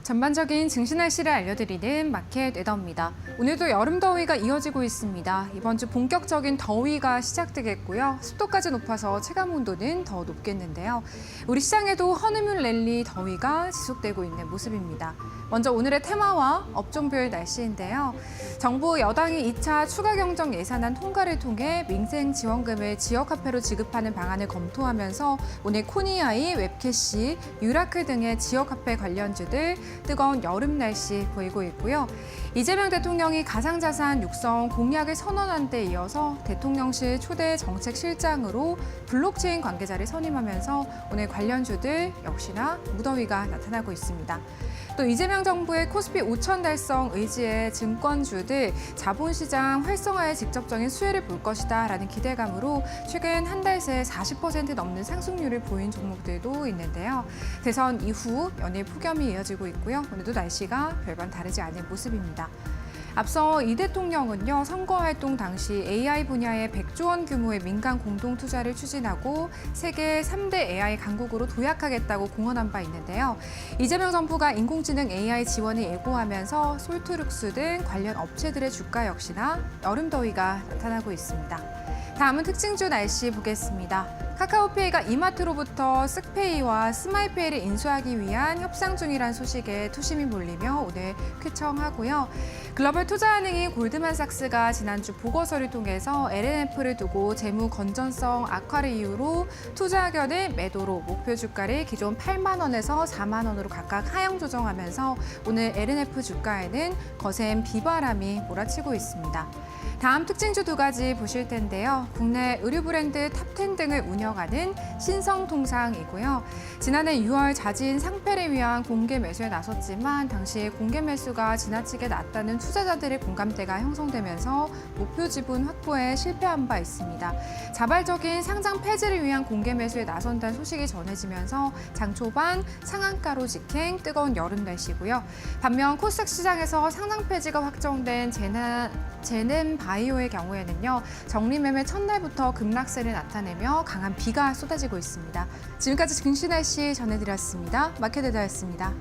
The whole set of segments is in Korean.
전반적인 증시 날씨를 알려드리는 마켓 웨더입니다. 오늘도 여름 더위가 이어지고 있습니다. 이번 주 본격적인 더위가 시작되겠고요. 습도까지 높아서 체감 온도는 더 높겠는데요. 우리 시장에도 허니문 랠리 더위가 지속되고 있는 모습입니다. 먼저 오늘의 테마와 업종별 날씨인데요. 정부 여당이 2차 추가 경정 예산안 통과를 통해 민생 지원금을 지역화폐로 지급하는 방안을 검토하면서 오늘 코니아이, 웹캐시, 유라클 등의 지역화폐 관련주들 뜨거운 여름 날씨 보이고 있고요. 이재명 대통령이 가상자산 육성 공약을 선언한 데 이어서 대통령실 초대 정책실장으로 블록체인 관계자를 선임하면서 오늘 관련주들 역시나 무더위가 나타나고 있습니다. 또 이재명 정부의 코스피 5천 달성 의지에 증권주들 자본시장 활성화에 직접적인 수혜를 볼 것이다라는 기대감으로 최근 한 달 새 40% 넘는 상승률을 보인 종목들도 있는데요. 대선 이후 연일 폭염이 이어지고 있고요. 오늘도 날씨가 별반 다르지 않은 모습입니다. 앞서 이 대통령은요, 선거활동 당시 AI 분야에 100조 원 규모의 민간 공동 투자를 추진하고 세계 3대 AI 강국으로 도약하겠다고 공언한 바 있는데요. 이재명 정부가 인공지능 AI 지원을 예고하면서 솔트룩스 등 관련 업체들의 주가 역시나 여름 더위가 나타나고 있습니다. 다음은 특징주 날씨 보겠습니다. 카카오페이가 이마트로부터 쓱페이와 스마일페이를 인수하기 위한 협상 중이란 소식에 투심이 몰리며 오늘 쾌청하고요. 글로벌 투자은행인 골드만삭스가 지난주 보고서를 통해서 LNF를 두고 재무 건전성 악화를 이유로 투자 의견을 매도로 목표 주가를 기존 8만 원에서 4만 원으로 각각 하향 조정하면서 오늘 LNF 주가에는 거센 비바람이 몰아치고 있습니다. 다음 특징주 두 가지 보실 텐데요. 국내 의류 브랜드 탑10 등을 운영하는 신성통상이고요. 지난해 6월 자진 상패를 위한 공개 매수에 나섰지만 당시 공개 매수가 지나치게 낮다는 투자자들의 공감대가 형성되면서 목표 지분 확보에 실패한 바 있습니다. 자발적인 상장 폐지를 위한 공개 매수에 나선다는 소식이 전해지면서 장 초반 상한가로 직행 뜨거운 여름 날씨고요. 반면 코스닥 시장에서 상장 폐지가 확정된 제넨 바이오의 경우에는요, 정리매매 첫날부터 급락세를 나타내며 강한 비가 쏟아지고 있습니다. 지금까지 증시 날씨 전해드렸습니다. 마켓웨더였습니다.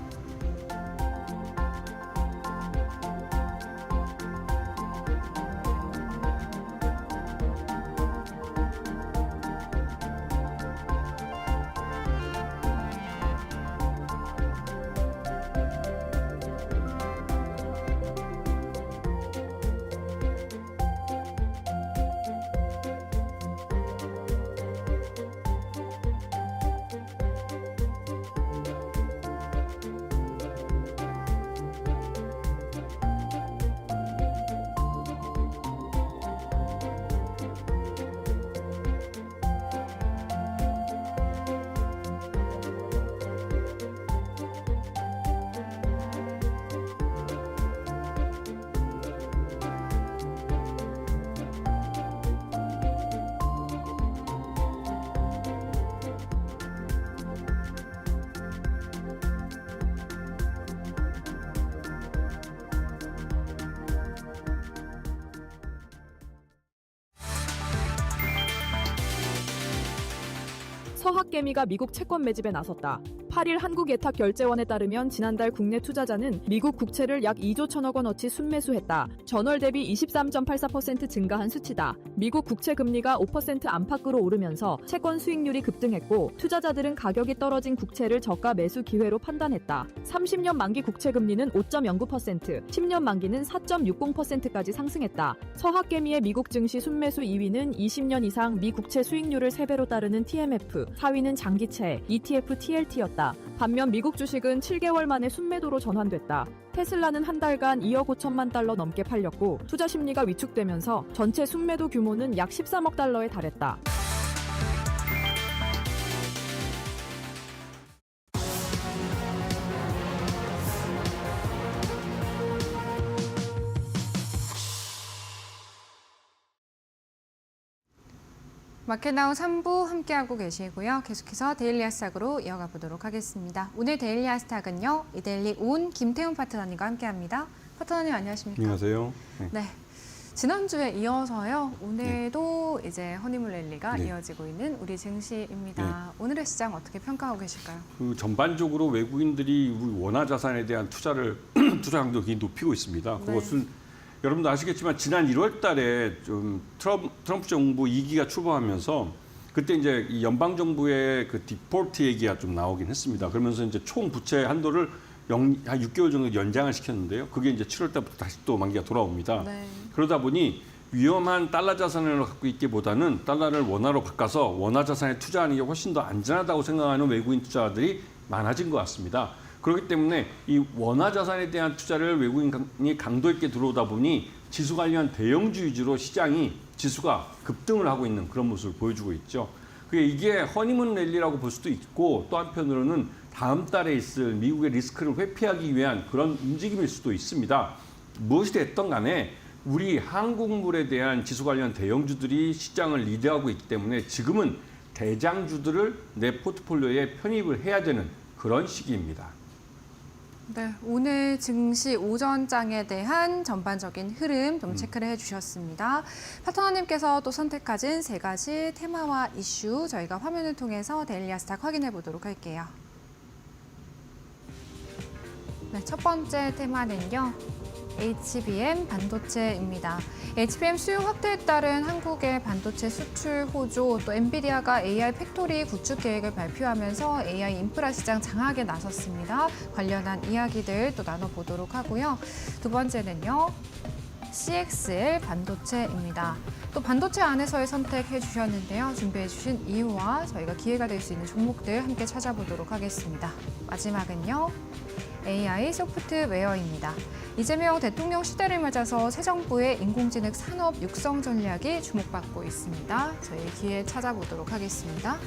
서학개미가 미국 채권 매집에 나섰다. 8일 한국예탁결제원에 따르면 지난달 국내 투자자는 미국 국채를 약 2조 1천억 원어치 순매수했다. 전월 대비 23.84% 증가한 수치다. 미국 국채 금리가 5% 안팎으로 오르면서 채권 수익률이 급등했고 투자자들은 가격이 떨어진 국채를 저가 매수 기회로 판단했다. 30년 만기 국채 금리는 5.09%, 10년 만기는 4.60%까지 상승했다. 서학개미의 미국 증시 순매수 2위는 20년 이상 미 국채 수익률을 3배로 따르는 TMF, 4위는 장기채, ETF TLT였다. 반면 미국 주식은 7개월 만에 순매도로 전환됐다. 테슬라는 한 달간 2억 5천만 달러 넘게 팔렸고 투자 심리가 위축되면서 전체 순매도 규모는 약 13억 달러에 달했다. 마켓나우 3부 함께하고 계시고요. 계속해서 데일리 하스탁으로 이어가 보도록 하겠습니다. 오늘 데일리 하스탁은요, 이데일리 온 김태훈 파트너님과 함께합니다. 파트너님 안녕하십니까? 안녕하세요. 네. 지난주에 이어서요. 오늘도 이제 허니문 랠리가 네. 이어지고 있는 우리 증시입니다. 오늘의 시장 어떻게 평가하고 계실까요? 그 전반적으로 외국인들이 우리 원화 자산에 대한 투자 강도를 높이고 있습니다. 네. 그것은 여러분도 아시겠지만 지난 1월 달에 좀 트럼프 정부 2기가 출범하면서 그때 이제 이 연방 정부의 그 디폴트 얘기가 좀 나오긴 했습니다. 그러면서 이제 총 부채 한도를 한 6개월 정도 연장을 시켰는데요. 그게 이제 7월 달부터 다시 또 만기가 돌아옵니다. 네. 그러다 보니 위험한 달러 자산을 갖고 있기보다는 달러를 원화로 바꿔서 원화 자산에 투자하는 게 훨씬 더 안전하다고 생각하는 외국인 투자자들이 많아진 것 같습니다. 그렇기 때문에 이 원화 자산에 대한 투자를 외국인이 강도 있게 들어오다 보니 지수 관련 대형주 위주로 시장이 지수가 급등을 하고 있는 그런 모습을 보여주고 있죠. 이게 허니문 랠리라고 볼 수도 있고 또 한편으로는 다음 달에 있을 미국의 리스크를 회피하기 위한 그런 움직임일 수도 있습니다. 무엇이 됐든 간에 우리 한국물에 대한 지수 관련 대형주들이 시장을 리드하고 있기 때문에 지금은 대장주들을 내 포트폴리오에 편입을 해야 되는 그런 시기입니다. 네, 오늘 증시 오전장에 대한 전반적인 흐름 좀 체크를 해주셨습니다. 파트너님께서 또 선택하신 3가지 테마와 이슈 저희가 화면을 통해서 데일리 아스탁 확인해 보도록 할게요. 네, 첫 번째 테마는요. HBM 반도체입니다. HBM 수요 확대에 따른 한국의 반도체 수출 호조, 또 엔비디아가 AI 팩토리 구축 계획을 발표하면서 AI 인프라 시장 장악에 나섰습니다. 관련한 이야기들 또 나눠보도록 하고요. 두 번째는요. CXL 반도체입니다. 또 반도체 안에서의 선택해 주셨는데요. 준비해 주신 이유와 저희가 기회가 될 수 있는 종목들 함께 찾아보도록 하겠습니다. 마지막은요. AI 소프트웨어입니다. 이재명 대통령 시대를 맞아서 새 정부의 인공지능 산업 육성 전략이 주목받고 있습니다. 저희 기회 찾아보도록 하겠습니다.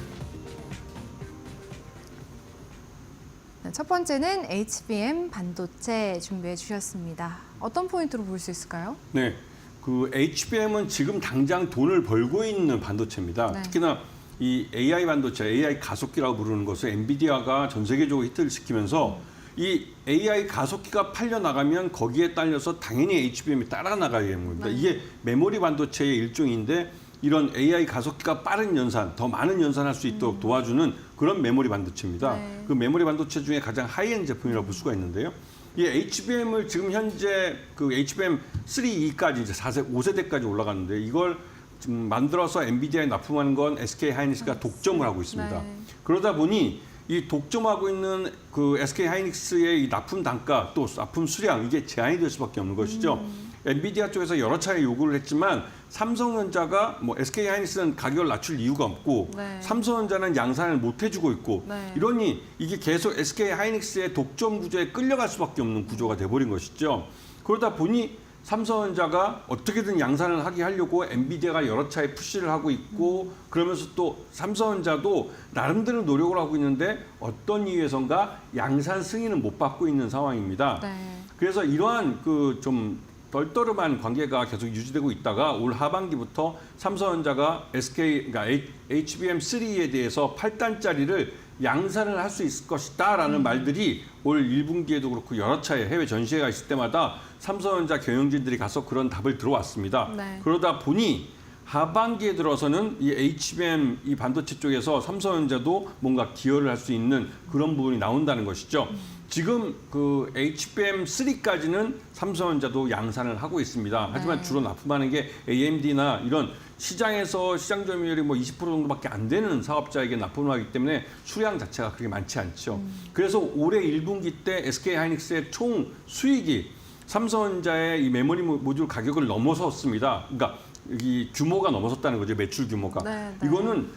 첫 번째는 HBM 반도체 준비해 주셨습니다. 어떤 포인트로 볼 수 있을까요? 네, 그 HBM은 지금 당장 돈을 벌고 있는 반도체입니다. 네. 특히나 이 AI 반도체, AI 가속기라고 부르는 것을 엔비디아가 전 세계적으로 히트를 시키면서 이 AI 가속기가 팔려 나가면 거기에 딸려서 당연히 HBM이 따라 나가야 되는 겁니다. 네. 이게 메모리 반도체의 일종인데 이런 AI 가속기가 빠른 연산, 더 많은 연산할 수 있도록 도와주는 그런 메모리 반도체입니다. 네. 그 메모리 반도체 중에 가장 하이엔드 제품이라고 볼 수가 있는데요. 이 HBM을 지금 현재 그 HBM 3E까지 이제 5세대까지 올라갔는데 이걸 지금 만들어서 엔비디아에 납품하는 건 SK 하이닉스가 독점을 하고 있습니다. 네. 그러다 보니 이 독점하고 있는 그 SK 하이닉스의 이 납품 단가 또 납품 수량 이게 제한이 될 수밖에 없는 것이죠. 엔비디아 쪽에서 여러 차례 요구를 했지만 삼성전자가 뭐 SK 하이닉스는 가격을 낮출 이유가 없고 네. 삼성전자는 양산을 못 해주고 있고 네. 이러니 이게 계속 SK 하이닉스의 독점 구조에 끌려갈 수밖에 없는 구조가 돼버린 것이죠. 그러다 보니 삼성전자가 어떻게든 양산을 하게 하려고 엔비디아가 여러 차례 푸시를 하고 있고 그러면서 또 삼성전자도 나름대로 노력을 하고 있는데 어떤 이유에선가 양산 승인은 못 받고 있는 상황입니다. 네. 그래서 이러한 그 좀 떨떠름한 관계가 계속 유지되고 있다가 올 하반기부터 삼성전자가 그러니까 HBM3에 대해서 8단짜리를 양산을 할 수 있을 것이다라는 말들이 올 1분기에도 그렇고 여러 차례 해외 전시회가 있을 때마다 삼성전자 경영진들이 가서 그런 답을 들어왔습니다. 네. 그러다 보니 하반기에 들어서는 이 HBM 이 반도체 쪽에서 삼성전자도 뭔가 기여를 할 수 있는 그런 부분이 나온다는 것이죠. 지금 그 HBM3까지는 삼성전자도 양산을 하고 있습니다. 하지만 네. 주로 납품하는 게 AMD나 이런 시장에서 시장 점유율이 뭐 20% 정도밖에 안 되는 사업자에게 납품을 하기 때문에 수량 자체가 그렇게 많지 않죠. 그래서 올해 1분기 때 SK 하이닉스의 총 수익이 삼성전자의 이 메모리 모듈 가격을 넘어섰습니다. 그러니까 이 규모가 넘어섰다는 거죠. 매출 규모가. 네, 네. 이거는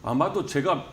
아마도 제가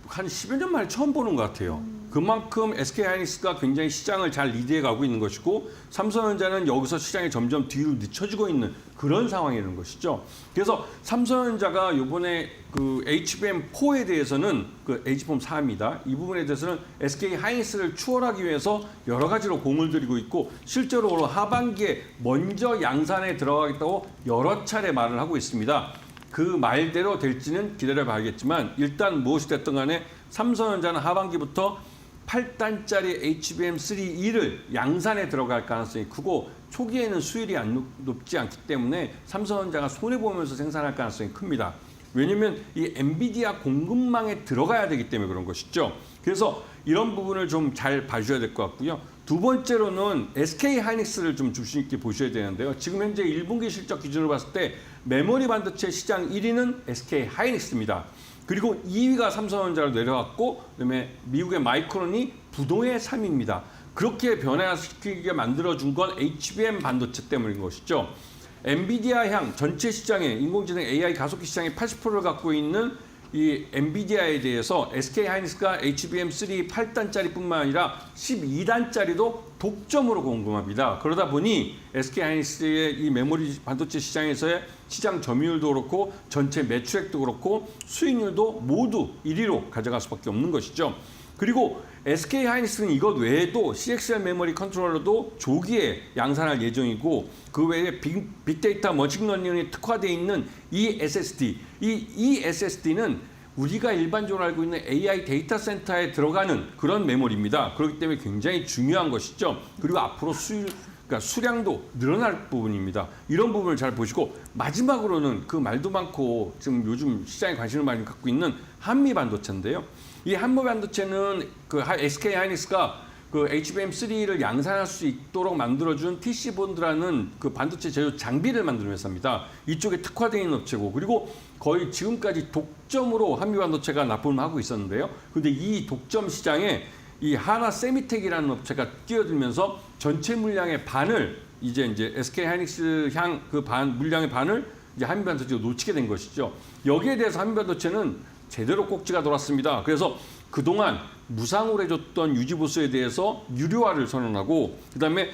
한 10여 년 만에 처음 보는 것 같아요. 그만큼 SK 하이닉스가 굉장히 시장을 잘 리드해 가고 있는 것이고 삼성전자는 여기서 시장이 점점 뒤로 늦춰지고 있는 그런 상황이라는 것이죠. 그래서 삼성전자가 이번에 그 HBM4에 대해서는 그 HBM4입니다. 이 부분에 대해서는 SK 하이닉스를 추월하기 위해서 여러 가지로 공을 들이고 있고 실제로 하반기에 먼저 양산에 들어가겠다고 여러 차례 말을 하고 있습니다. 그 말대로 될지는 기다려봐야겠지만 일단 무엇이 됐든 간에 삼성전자는 하반기부터 8단짜리 HBM3E를 양산에 들어갈 가능성이 크고 초기에는 수율이 높지 않기 때문에 삼성전자가 손해보면서 생산할 가능성이 큽니다. 왜냐하면 이 엔비디아 공급망에 들어가야 되기 때문에 그런 것이죠. 그래서 이런 부분을 좀 잘 봐주셔야 될 것 같고요. 두 번째로는 SK 하이닉스를 좀 주의 있게 보셔야 되는데요. 지금 현재 1분기 실적 기준으로 봤을 때 메모리 반도체 시장 1위는 SK 하이닉스입니다. 그리고 2위가 삼성전자로 내려왔고 그다음에 미국의 마이크론이 부동의 3위입니다. 그렇게 변화시키게 만들어준 건 HBM 반도체 때문인 것이죠. 엔비디아 향 전체 시장의 인공지능 AI 가속기 시장의 80%를 갖고 있는 이 엔비디아에 대해서 SK 하이닉스가 HBM3 8단짜리뿐만 아니라 12단짜리도 독점으로 공급합니다. 그러다 보니 SK 하이닉스의 이 메모리 반도체 시장에서의 시장 점유율도 그렇고 전체 매출액도 그렇고 수익률도 모두 1위로 가져갈 수밖에 없는 것이죠. 그리고 SK 하이닉스는 이것 외에도 CXL 메모리 컨트롤러도 조기에 양산할 예정이고 그 외에 빅데이터 머신러닝에 특화되어 있는 eSSD, 이 eSSD는 우리가 일반적으로 알고 있는 AI 데이터 센터에 들어가는 그런 메모리입니다. 그렇기 때문에 굉장히 중요한 것이죠. 그리고 앞으로 그러니까 수량도 늘어날 부분입니다. 이런 부분을 잘 보시고 마지막으로는 그 말도 많고 지금 요즘 시장에 관심을 많이 갖고 있는 한미 반도체인데요. 이 한미 반도체는 그 SK 하이닉스가 그 HBM3를 양산할 수 있도록 만들어준 TC본드라는 그 반도체 제조 장비를 만드는 회사입니다. 이쪽에 특화되어 있는 업체고 그리고 거의 지금까지 독점으로 한미 반도체가 납품을 하고 있었는데요. 그런데 이 독점 시장에 이 하나 세미텍이라는 업체가 뛰어들면서 전체 물량의 반을 이제 SK 하이닉스 향 그 물량의 반을 이제 한미 반도체가 놓치게 된 것이죠. 여기에 대해서 한미 반도체는 제대로 꼭지가 돌았습니다. 그래서 그동안 무상으로 해줬던 유지보수에 대해서 유료화를 선언하고 그다음에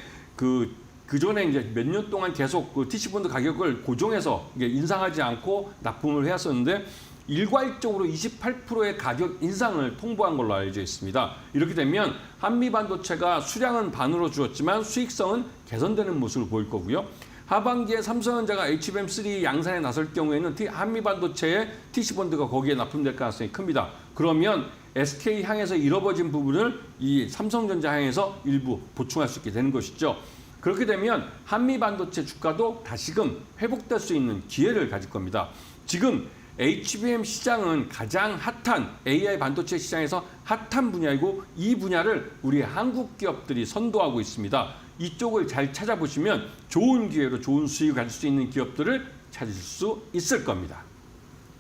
그전에 이제 몇 년 동안 계속 그 TC본드 가격을 고정해서 이게 인상하지 않고 납품을 해왔었는데 일괄적으로 28%의 가격 인상을 통보한 걸로 알려져 있습니다. 이렇게 되면 한미 반도체가 수량은 반으로 줄었지만 수익성은 개선되는 모습을 보일 거고요. 하반기에 삼성전자가 HBM3 양산에 나설 경우에는 한미 반도체의 TC본드가 거기에 납품될 가능성이 큽니다. 그러면 SK 향에서 잃어버진 부분을 이 삼성전자 향에서 일부 보충할 수 있게 되는 것이죠. 그렇게 되면 한미 반도체 주가도 다시금 회복될 수 있는 기회를 가질 겁니다. 지금 HBM 시장은 가장 핫한 AI 반도체 시장에서 핫한 분야이고 이 분야를 우리 한국 기업들이 선도하고 있습니다. 이쪽을 잘 찾아보시면 좋은 기회로 좋은 수익을 가질 수 있는 기업들을 찾을 수 있을 겁니다.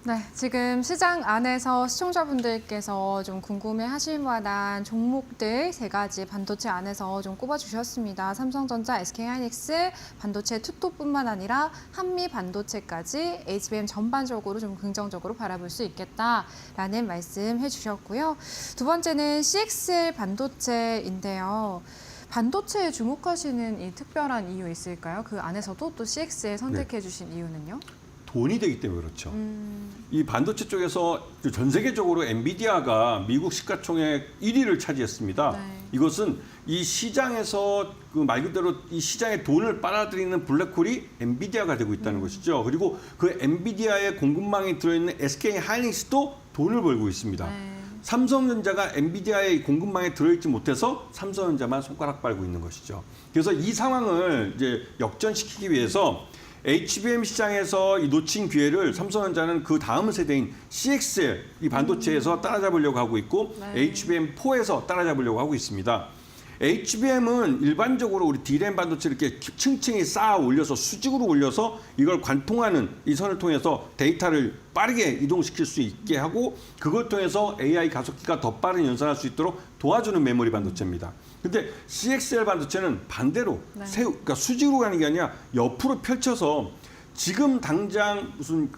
네, 지금 시장 안에서 시청자분들께서 좀 궁금해하실 만한 종목들 3가지 반도체 안에서 좀 꼽아주셨습니다. 삼성전자, SK하이닉스, 반도체 투톱뿐만 아니라 한미 반도체까지 HBM 전반적으로 좀 긍정적으로 바라볼 수 있겠다라는 말씀해 주셨고요. 두 번째는 CXL 반도체인데요. 반도체에 주목하시는 이 특별한 이유 있을까요? 그 안에서도 또 CXL 선택해 주신 이유는요? 돈이 되기 때문에 그렇죠. 이 반도체 쪽에서 전 세계적으로 엔비디아가 미국 시가총액 1위를 차지했습니다. 네. 이것은 이 시장에서 그 말 그대로 이 시장에 돈을 빨아들이는 블랙홀이 엔비디아가 되고 있다는 것이죠. 그리고 그 엔비디아의 공급망에 들어있는 SK 하이닉스도 돈을 벌고 있습니다. 네. 삼성전자가 엔비디아의 공급망에 들어있지 못해서 삼성전자만 손가락 빨고 있는 것이죠. 그래서 이 상황을 이제 역전시키기 위해서 HBM 시장에서 이 놓친 기회를 삼성전자는 그 다음 세대인 CXL 이 반도체에서 따라잡으려고 하고 있고 네. HBM4에서 따라잡으려고 하고 있습니다. HBM은 일반적으로 우리 D램 반도체를 이렇게 층층이 쌓아 올려서 수직으로 올려서 이걸 관통하는 이 선을 통해서 데이터를 빠르게 이동시킬 수 있게 하고 그걸 통해서 AI 가속기가 더 빠른 연산할 수 있도록 도와주는 메모리 반도체입니다. 근데 CXL 반도체는 반대로 네. 그러니까 수직으로 가는 게 아니라 옆으로 펼쳐서 지금 당장 무슨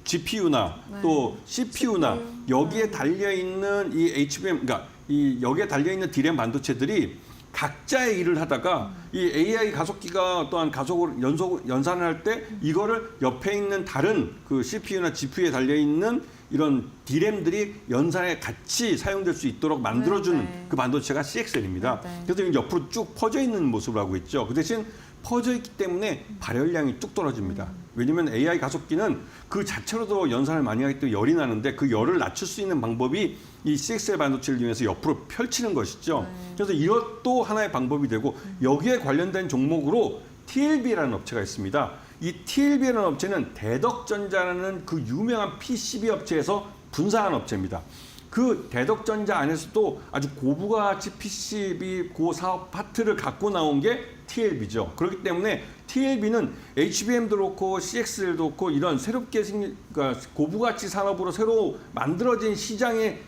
GPU나 네. 또 CPU나 여기에 달려 있는 이 HBM 그러니까 이 여기에 달려 있는 D램 반도체들이 각자의 일을 하다가 이 AI 가속기가 또한 가속을 연산을 할 때 이거를 옆에 있는 다른 그 CPU나 GPU에 달려 있는 이런 D램들이 연산에 같이 사용될 수 있도록 만들어주는 네. 그 반도체가 CXL입니다. 네. 그래서 옆으로 쭉 퍼져 있는 모습을 하고 있죠. 그 대신 퍼져 있기 때문에 발열량이 뚝 떨어집니다. 왜냐하면 AI 가속기는 그 자체로도 연산을 많이 하기 때문에 열이 나는데 그 열을 낮출 수 있는 방법이 이 CXL 반도체를 이용해서 옆으로 펼치는 것이죠. 그래서 이것도 하나의 방법이 되고 여기에 관련된 종목으로 TLB라는 업체가 있습니다. 이 TLB라는 업체는 대덕전자라는 그 유명한 PCB 업체에서 분사한 업체입니다. 그 대덕전자 안에서도 아주 고부가가치 PCB 그 사업 파트를 갖고 나온 게 TLB죠. 그렇기 때문에 TLB는 HBM도 그렇고 CXL도 그렇고 이런 새롭게 그러니까 고부가치 산업으로 새로 만들어진 시장의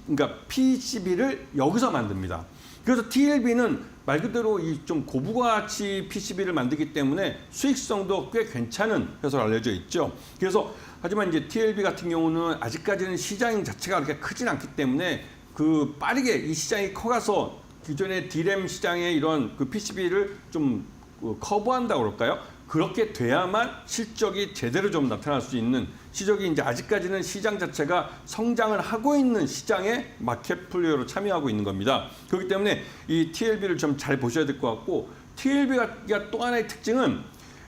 그러니까 PCB를 여기서 만듭니다. 그래서 TLB는 말 그대로 이 좀 고부가치 PCB를 만들기 때문에 수익성도 꽤 괜찮은 회사로 알려져 있죠. 그래서 하지만 이제 TLB 같은 경우는 아직까지는 시장 자체가 그렇게 크진 않기 때문에 그 빠르게 이 시장이 커가서 기존의 D램 시장의 이런 그 PCB를 좀 커버한다고 그럴까요? 그렇게 돼야만 실적이 제대로 좀 나타날 수 있는 시적이 이제 아직까지는 시장 자체가 성장을 하고 있는 시장의 마켓 플레이어로 참여하고 있는 겁니다. 그렇기 때문에 이 TLB를 좀 잘 보셔야 될 것 같고 TLB가 또 하나의 특징은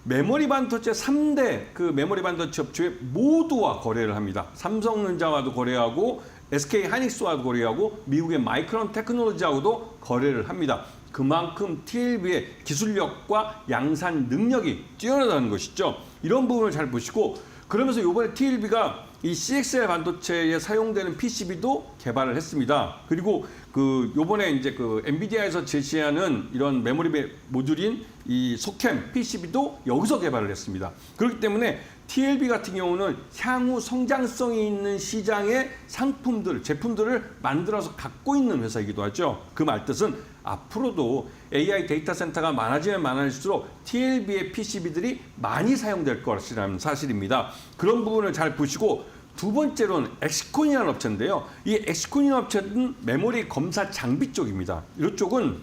메모리 반도체 3대 그 메모리 반도체 업체 모두와 거래를 합니다. 삼성전자와도 거래하고 SK 하이닉스와도 거래하고 미국의 마이크론 테크놀로지하고도 거래를 합니다. 그만큼 TLB의 기술력과 양산 능력이 뛰어나다는 것이죠. 이런 부분을 잘 보시고 그러면서 이번에 TLB가 이 CXL 반도체에 사용되는 PCB도 개발을 했습니다. 그리고 그 요번에 이제 그 엔비디아에서 제시하는 이런 메모리 모듈인 이 소캠 PCB도 여기서 개발을 했습니다. 그렇기 때문에 TLB 같은 경우는 향후 성장성이 있는 시장의 상품들, 제품들을 만들어서 갖고 있는 회사이기도 하죠. 그 말뜻은 앞으로도 AI 데이터 센터가 많아지면 많아질수록 TLB의 PCB들이 많이 사용될 것이라는 사실입니다. 그런 부분을 잘 보시고 두 번째로는 엑스콘이라는 업체인데요. 이 엑스콘이라는 업체는 메모리 검사 장비 쪽입니다. 이쪽은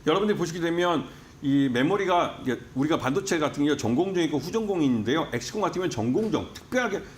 여러분들이 보시게 되면 이 메모리가 우리가 반도체 같은 게 전공정 있고 후전공이 있는데요. 엑스콘 같은 경우는 전공정,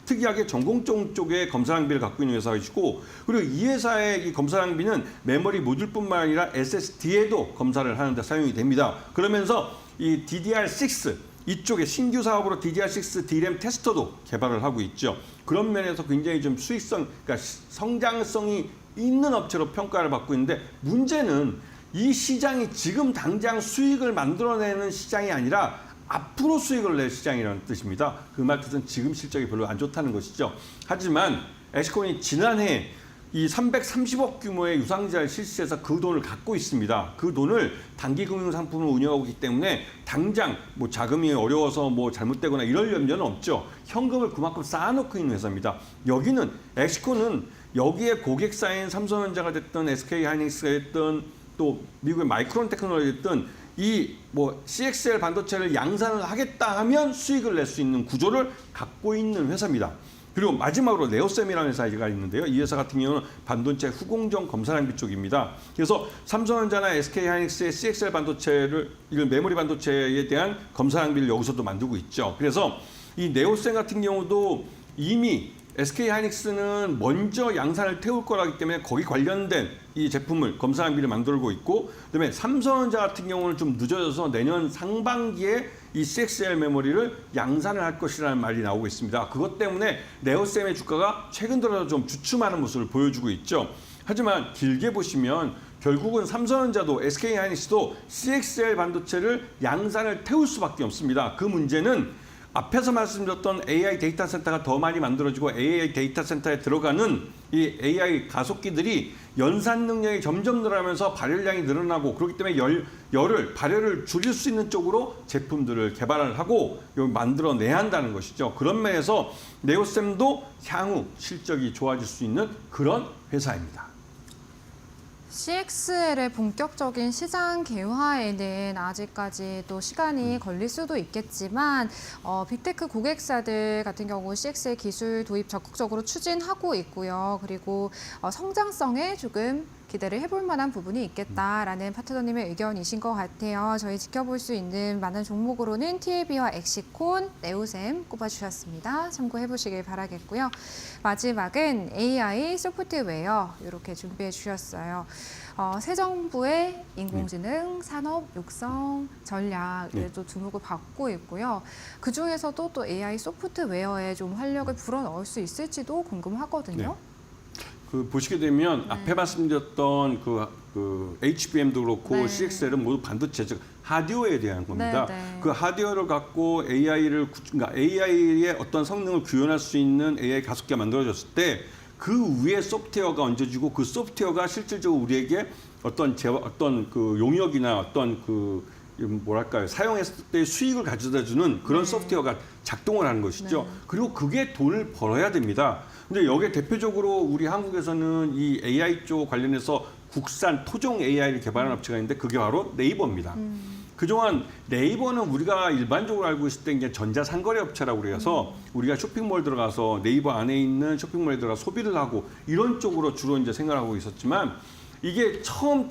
특이하게 전공정 쪽에 검사 장비를 갖고 있는 회사이시고 그리고 이 회사의 이 검사 장비는 메모리 모듈뿐만 아니라 SSD에도 검사를 하는데 사용이 됩니다. 그러면서 이 DDR6 이쪽에 신규 사업으로 DDR6 D램 테스터도 개발을 하고 있죠. 그런 면에서 굉장히 좀 수익성, 그러니까 성장성이 있는 업체로 평가를 받고 있는데 문제는 이 시장이 지금 당장 수익을 만들어내는 시장이 아니라 앞으로 수익을 낼 시장이라는 뜻입니다. 그 말 뜻은 지금 실적이 별로 안 좋다는 것이죠. 하지만 엑스콘이 지난해 이 330억 규모의 유상자를 실시해서 그 돈을 갖고 있습니다. 그 돈을 단기 금융 상품을 운영하고 있기 때문에 당장 뭐 자금이 어려워서 뭐 잘못되거나 이럴 염려는 없죠. 현금을 그만큼 쌓아놓고 있는 회사입니다. 여기는 엑스콘은 여기에 고객사인 삼성전자가 됐든 SK 하이닉스가 됐든 또 미국의 마이크론 테크놀로지든 이 뭐 CXL 반도체를 양산을 하겠다 하면 수익을 낼 수 있는 구조를 갖고 있는 회사입니다. 그리고 마지막으로 네오셈이라는 회사가 있는데요. 이 회사 같은 경우는 반도체 후공정 검사 장비 쪽입니다. 그래서 삼성전자나 SK 하이닉스의 CXL 반도체를 이런 메모리 반도체에 대한 검사 장비를 여기서도 만들고 있죠. 그래서 이 네오셈 같은 경우도 이미 SK 하이닉스는 먼저 양산을 태울 거라기 때문에 거기 관련된 이 제품을 검사 장비를 만들고 있고 그다음에 삼성전자 같은 경우는 좀 늦어져서 내년 상반기에 이 CXL 메모리를 양산을 할 것이라는 말이 나오고 있습니다. 그것 때문에 네오셈의 주가가 최근 들어서 좀 주춤하는 모습을 보여주고 있죠. 하지만 길게 보시면 결국은 삼성전자도 SK 하이닉스도 CXL 반도체를 양산을 태울 수밖에 없습니다. 그 문제는 앞에서 말씀드렸던 AI 데이터 센터가 더 많이 만들어지고 AI 데이터 센터에 들어가는 이 AI 가속기들이 연산 능력이 점점 늘어나면서 발열량이 늘어나고 그렇기 때문에 발열을 줄일 수 있는 쪽으로 제품들을 개발을 하고 만들어내야 한다는 것이죠. 그런 면에서 네오셈도 향후 실적이 좋아질 수 있는 그런 회사입니다. CXL의 본격적인 시장 개화에는 아직까지도 시간이 걸릴 수도 있겠지만 빅테크 고객사들 같은 경우 CXL 기술 도입 적극적으로 추진하고 있고요. 그리고 성장성에 조금 기대를 해볼 만한 부분이 있겠다라는 파트너님의 의견이신 것 같아요. 저희 지켜볼 수 있는 많은 종목으로는 TLB와 엑시콘, 네오셈 꼽아주셨습니다. 참고해보시길 바라겠고요. 마지막은 AI 소프트웨어 이렇게 준비해 주셨어요. 새 정부의 인공지능 산업 육성 전략을 또 주목을 받고 있고요. 그 중에서도 또 AI 소프트웨어에 좀 활력을 불어넣을 수 있을지도 궁금하거든요. 그 보시게 되면 앞에 말씀드렸던 그 HBM도 그렇고 CXL은 모두 반도체 즉 하드웨어에 대한 겁니다. 그 하드웨어를 갖고 그러니까 AI의 어떤 성능을 구현할 수 있는 AI 가속기가 만들어졌을 때 그 위에 소프트웨어가 얹어지고 그 소프트웨어가 실질적으로 우리에게 어떤 그 용역이나 어떤 그 뭐랄까요 사용했을 때 수익을 가져다주는 그런 소프트웨어가 작동을 하는 것이죠. 그리고 그게 돈을 벌어야 됩니다. 근데 여기에 대표적으로 우리 한국에서는 이 AI 쪽 관련해서 국산 토종 AI를 개발하는 업체가 있는데 그게 바로 네이버입니다. 그동안 네이버는 우리가 일반적으로 알고 있을 때 이제 전자상거래 업체라고 그래서 우리가 쇼핑몰 들어가서 네이버 안에 있는 쇼핑몰에 들어가 소비를 하고 이런 쪽으로 주로 이제 생각하고 있었지만 이게 처음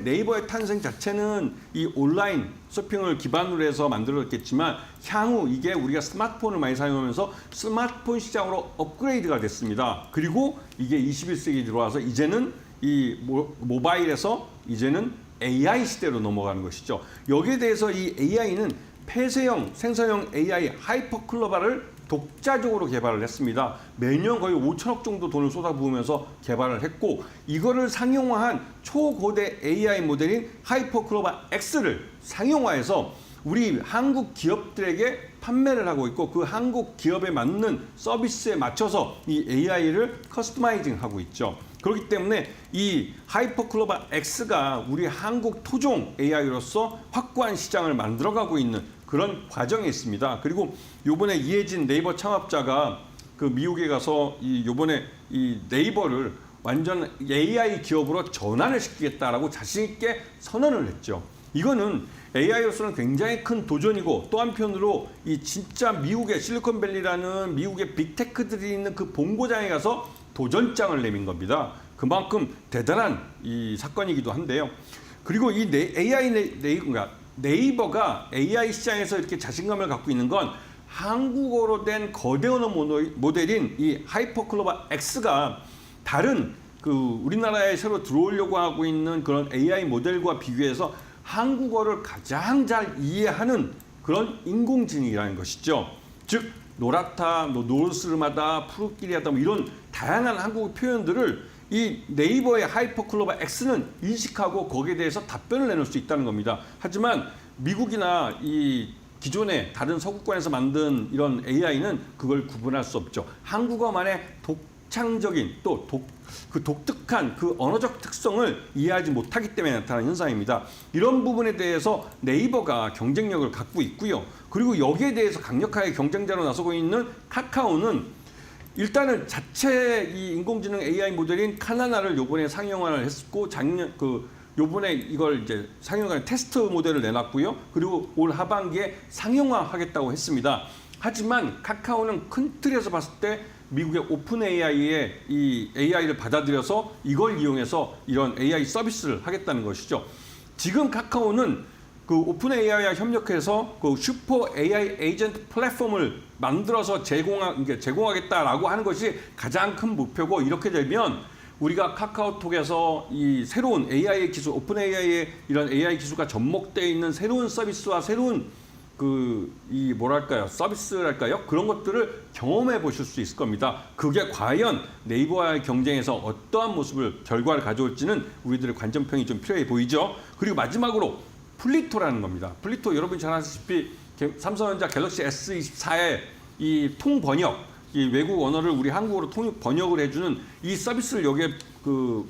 네이버의 탄생 자체는 이 온라인 쇼핑을 기반으로 해서 만들어졌겠지만 향후 이게 우리가 스마트폰을 많이 사용하면서 스마트폰 시장으로 업그레이드가 됐습니다. 그리고 이게 21세기 들어와서 이제는 이 모바일에서 이제는 AI 시대로 넘어가는 것이죠. 여기에 대해서 이 AI는 폐쇄형, 생성형 AI 하이퍼클로바를 독자적으로 개발을 했습니다. 매년 거의 5천억 정도 돈을 쏟아부으면서 개발을 했고 이거를 상용화한 초고대 AI 모델인 하이퍼클로바 X를 상용화해서 우리 한국 기업들에게 판매를 하고 있고 그 한국 기업에 맞는 서비스에 맞춰서 이 AI를 커스터마이징하고 있죠. 그렇기 때문에 이 하이퍼클로바 X가 우리 한국 토종 AI로서 확고한 시장을 만들어가고 있는 그런 과정에 있습니다. 그리고 요번에 이혜진 네이버 창업자가 그 미국에 가서 요번에 이 네이버를 완전 AI 기업으로 전환을 시키겠다라고 자신 있게 선언을 했죠. 이거는 AI로서는 굉장히 큰 도전이고 또 한편으로 이 진짜 미국의 실리콘밸리라는 미국의 빅테크들이 있는 그 본고장에 가서 도전장을 내민 겁니다. 그만큼 대단한 이 사건이기도 한데요. 그리고 이 네이버가 AI 시장에서 이렇게 자신감을 갖고 있는 건 한국어로 된 거대 언어 모델인 이 하이퍼클로바 X가 다른 그 우리나라에 새로 들어오려고 하고 있는 그런 AI 모델과 비교해서 한국어를 가장 잘 이해하는 그런 인공지능이라는 것이죠. 즉 노랗다, 노르스름하다, 푸르끼리하다 뭐 이런 다양한 한국어 표현들을 이 네이버의 하이퍼클로바 X는 인식하고 거기에 대해서 답변을 내놓을 수 있다는 겁니다. 하지만 미국이나 이 기존의 다른 서구권에서 만든 이런 AI는 그걸 구분할 수 없죠. 한국어만의 독창적인 또 그 독특한 그 언어적 특성을 이해하지 못하기 때문에 나타나는 현상입니다. 이런 부분에 대해서 네이버가 경쟁력을 갖고 있고요. 그리고 여기에 대해서 강력하게 경쟁자로 나서고 있는 카카오는 일단은 자체 이 인공지능 AI 모델인 카나나를 요번에 상용화를 했고 요번에 이걸 이제 상용화한 테스트 모델을 내놨고요. 그리고 올 하반기에 상용화하겠다고 했습니다. 하지만 카카오는 큰 틀에서 봤을 때 미국의 오픈 AI의 이 AI를 받아들여서 이걸 이용해서 이런 AI 서비스를 하겠다는 것이죠. 지금 카카오는 그 오픈 AI와 협력해서 그 슈퍼 AI 에이전트 플랫폼을 만들어서 제공하겠다라고 하는 것이 가장 큰 목표고 이렇게 되면 우리가 카카오톡에서 이 새로운 AI의 기술, 오픈 AI의 이런 AI 기술과 접목되어 있는 새로운 서비스와 새로운 서비스랄까요? 그런 것들을 경험해 보실 수 있을 겁니다. 그게 과연 네이버와의 경쟁에서 어떠한 결과를 가져올지는 우리들의 관전평이 좀 필요해 보이죠. 그리고 마지막으로 플리토라는 겁니다. 플리토 여러분이 잘 아시다시피 삼성전자 갤럭시 S24의 이 통번역, 이 외국 언어를 우리 한국어로 번역을 해주는 이 서비스를 여기에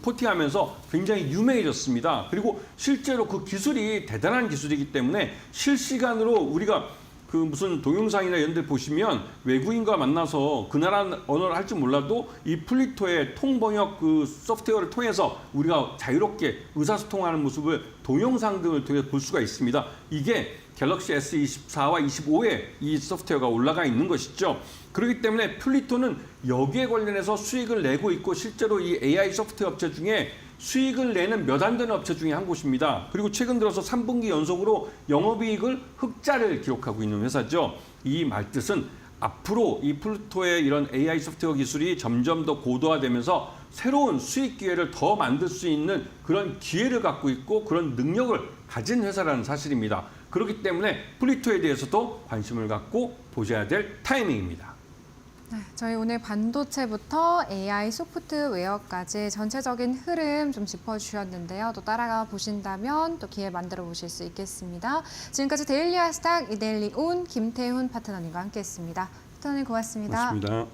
포팅하면서 굉장히 유명해졌습니다. 그리고 실제로 그 기술이 대단한 기술이기 때문에 실시간으로 우리가 그 무슨 동영상이나 이런 데 보시면 외국인과 만나서 그 나라 언어를 할 줄 몰라도 이 플리토의 통번역 그 소프트웨어를 통해서 우리가 자유롭게 의사소통하는 모습을 동영상 등을 통해 볼 수가 있습니다. 이게 갤럭시 S24와 25에 이 소프트웨어가 올라가 있는 것이죠. 그렇기 때문에 플리토는 여기에 관련해서 수익을 내고 있고 실제로 이 AI 소프트웨어 업체 중에 수익을 내는 몇 안 되는 업체 중에 한 곳입니다. 그리고 최근 들어서 3분기 연속으로 영업이익을 흑자를 기록하고 있는 회사죠. 이 말뜻은 앞으로 이 플루토의 이런 AI 소프트웨어 기술이 점점 더 고도화되면서 새로운 수익 기회를 더 만들 수 있는 그런 기회를 갖고 있고 그런 능력을 가진 회사라는 사실입니다. 그렇기 때문에 플루토에 대해서도 관심을 갖고 보셔야 될 타이밍입니다. 네, 저희 오늘 반도체부터 AI 소프트웨어까지 전체적인 흐름 좀 짚어주셨는데요. 또 따라가 보신다면 또 기회 만들어 보실 수 있겠습니다. 지금까지 데일리 하스닥 이데일리 온 김태훈 파트너님과 함께했습니다. 파트너님 고맙습니다. 고맙습니다.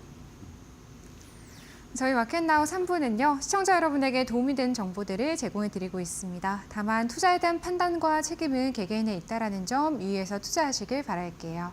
저희 마켓나우 3부는요. 시청자 여러분에게 도움이 되는 정보들을 제공해 드리고 있습니다. 다만 투자에 대한 판단과 책임은 개개인에 있다는 점 유의해서 투자하시길 바랄게요.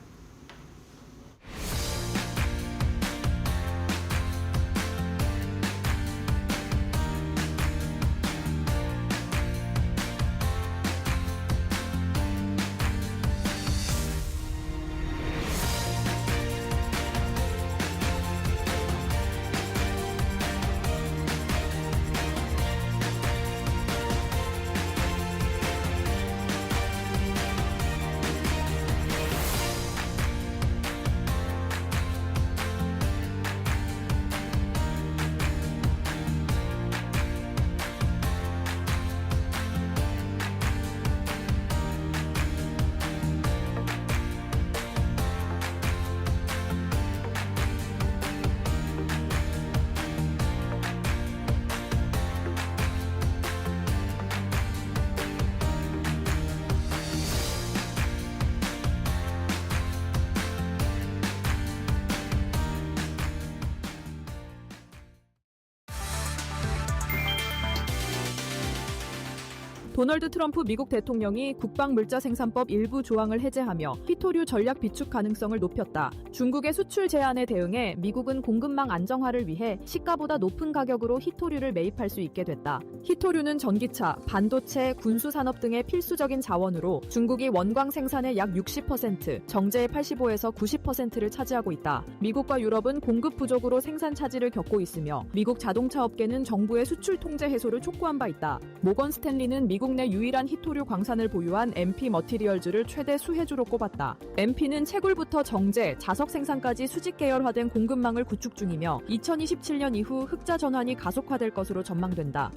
도널드 트럼프 미국 대통령이 국방물자생산법 일부 조항을 해제하며 희토류 전략 비축 가능성을 높였다. 중국의 수출 제한에 대응해 미국은 공급망 안정화를 위해 시가보다 높은 가격으로 희토류를 매입할 수 있게 됐다. 희토류는 전기차, 반도체, 군수산업 등의 필수적인 자원으로 중국이 원광 생산의 약 60%, 정제의 85에서 90%를 차지하고 있다. 미국과 유럽은 공급 부족으로 생산 차질을 겪고 있으며 미국 자동차 업계는 정부의 수출 통제 해소를 촉구한 바 있다. 모건 스탠리는 미국 내 유일한 희토류 광산을 보유한 MP 머티리얼즈를 최대 수혜주로 꼽았다. MP는 채굴부터 정제, 자석 생산까지 수직 계열화된 공급망을 구축 중이며 2027년 이후 흑자 전환이 가속화될 것으로 전망된다.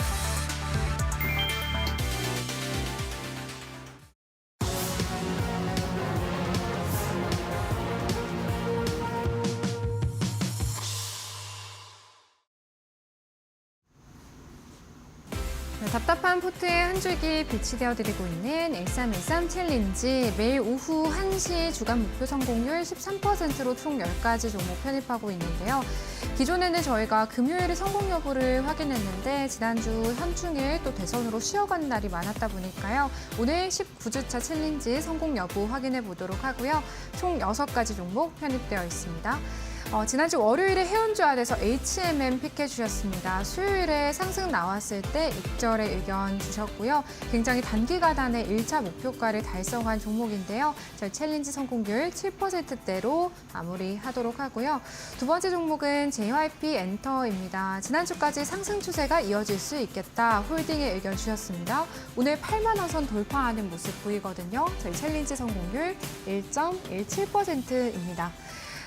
답답한 포트에 한 줄기 빛이 되어드리고 있는 1313 챌린지 매일 오후 1시 주간 목표 성공률 13%로 총 10가지 종목 편입하고 있는데요. 기존에는 저희가 금요일에 성공 여부를 확인했는데 지난주 현충일 또 대선으로 쉬어가는 날이 많았다 보니까요. 오늘 19주차 챌린지 성공 여부 확인해 보도록 하고요. 총 6가지 종목 편입되어 있습니다. 지난주 월요일에 해운주 아래서 HMM 픽해 주셨습니다. 수요일에 상승 나왔을 때 입절의 의견 주셨고요. 굉장히 단기간에 1차 목표가를 달성한 종목인데요. 저희 챌린지 성공률 7%대로 마무리하도록 하고요. 두 번째 종목은 JYP 엔터입니다. 지난주까지 상승 추세가 이어질 수 있겠다. 홀딩의 의견 주셨습니다. 오늘 8만 원 선 돌파하는 모습 보이거든요. 저희 챌린지 성공률 1.17%입니다.